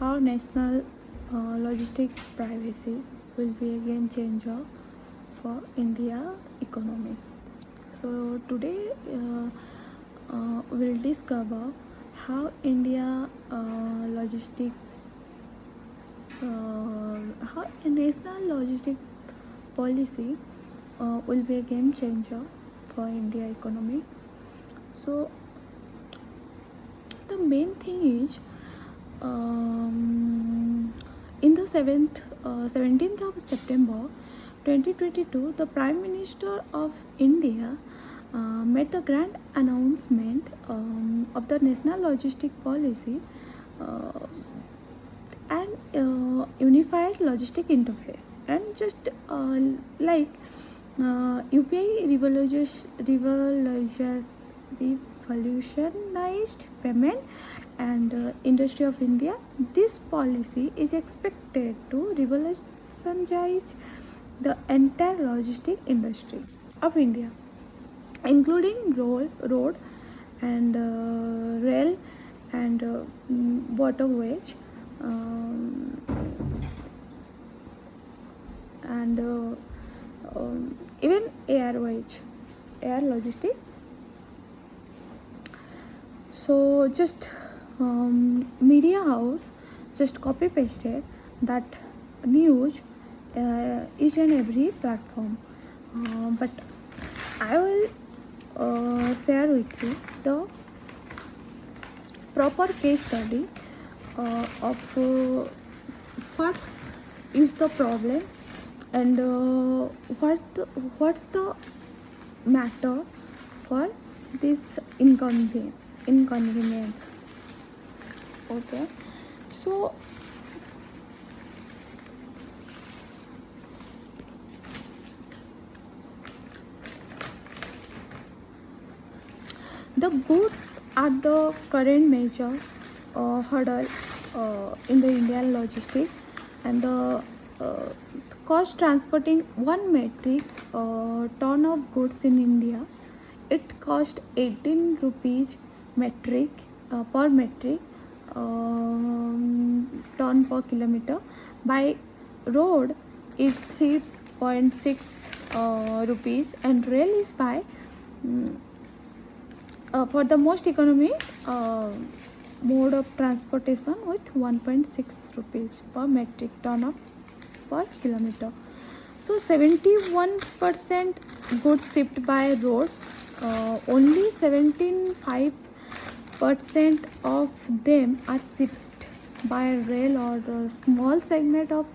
how national logistic privacy will be a game changer for India economy. So today we'll discover how India logistic how a national logistic policy will be a game changer for India economy. So the main thing is in the 17th of September 2022, the Prime Minister of India made the grand announcement of the national logistic policy and unified logistic interface, and just like UPI revolutionized payment and industry of India. This policy is expected to revolutionize the entire logistic industry of India, including road and rail and waterways and even air logistic. So just media house just copy pasted that news each and every platform, but I will share with you the proper case study of what is the problem and what's the matter for this inconvenience. Okay, so the goods are the current major hurdle in the Indian logistic, and the cost transporting 1 metric ton of goods in India, it cost 18 rupees metric per metric ton per kilometer. By road is 3.6 rupees, and rail is by for the most economy mode of transportation with 1.6 rupees per metric ton of per kilometer. So 71% goods shipped by road, only 17.5% of them are shipped by rail, or a small segment of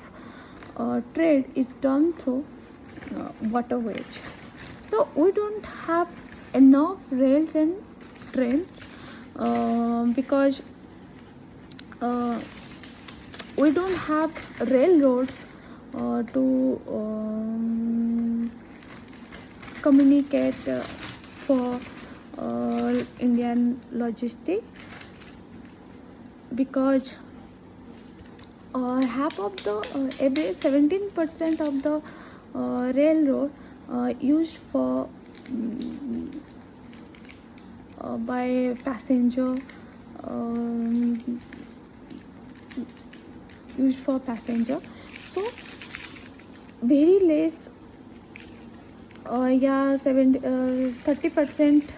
trade is done through waterways. So we don't have enough rails and trains because we don't have railroads to communicate for Indian logistic, because half of the every 17% of the railroad used for by passenger used for passenger. So very less 30%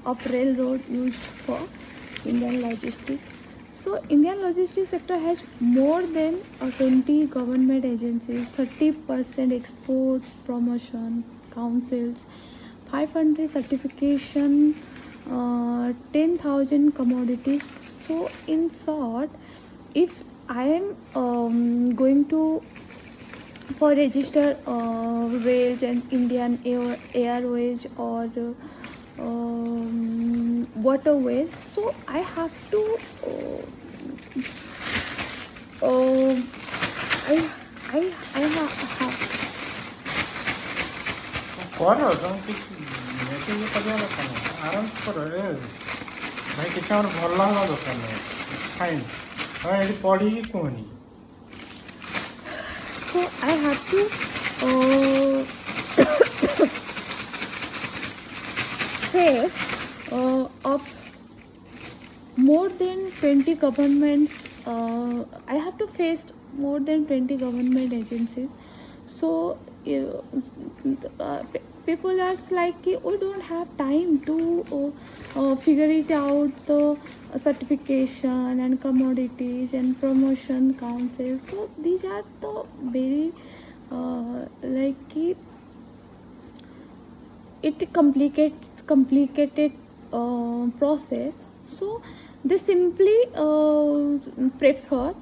of railroad used for Indian logistics. So Indian logistics sector has more than 20 government agencies, 30% export promotion councils, 500 certification, 10,000 commodities. So in short, if I am going to for register rails and Indian Airways or waterways, so I have to I have କର ତମେ କିଛି message କରିବା ଦରକାର ନାହିଁ, ଆରାମ କର ଭାଇ। କିଛି ଆମର ଭଲ ହେବା ଦରକାର ନାହିଁ, ଫାଇନ୍ ହଁ ଏଠି ପଢ଼ିକି କୁହନି। So I have to face of more than 20 governments I have to face more than 20 government agencies. So people are like "Ki we don't have time to figure it out the certification and commodities and promotion council." So these are the very like ki it complicated process. So they simply prefer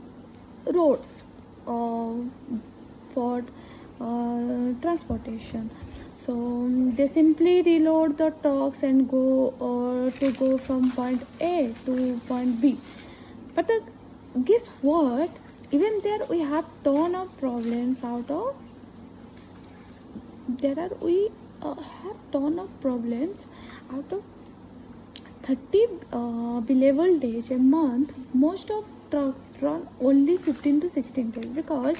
roads for transportation. So they simply reload the trucks and go from point A to point B. But guess what, even there we have ton of problems out of there are we have ton of problems out of 30 billable days a month. Most of trucks run only 15 to 16 days because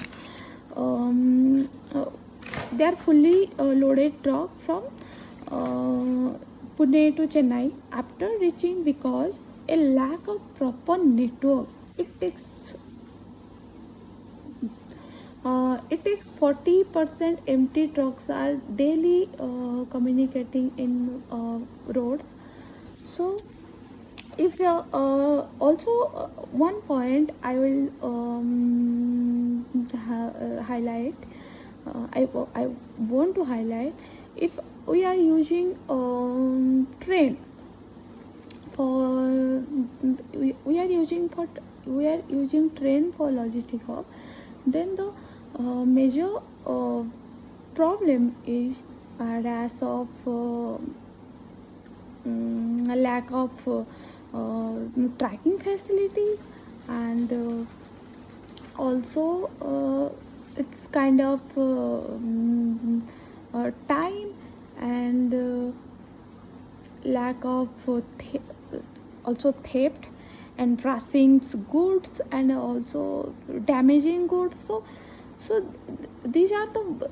they are fully loaded truck from Pune to Chennai after reaching because a lack of proper network. It takes 40% empty trucks are daily communicating in roads. So if also one point I will highlight, I want to highlight, if we are using train for we are using train for logistic hub, then the major problem is rise of lack of tracking facilities, and also it's kind of time and lack of also theft and rushing goods and also damaging goods. So these are the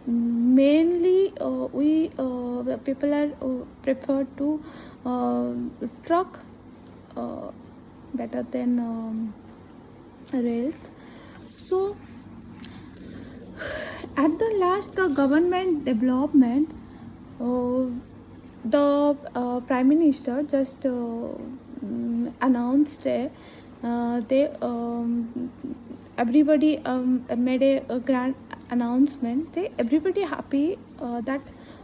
mainly we people are prefer to truck better than rails. So at the last, the government development, the prime minister just announced they everybody made a grand announcement. Everybody happy that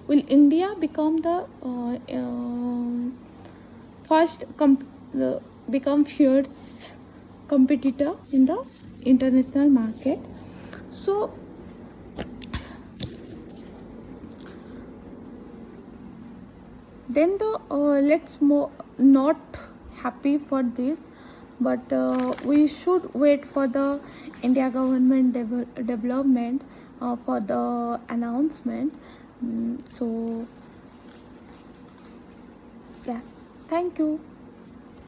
will India become the first become fierce competitor in the international market. So then the let's not happy for this, but we should wait for the India government development for the announcement. So yeah, thank you.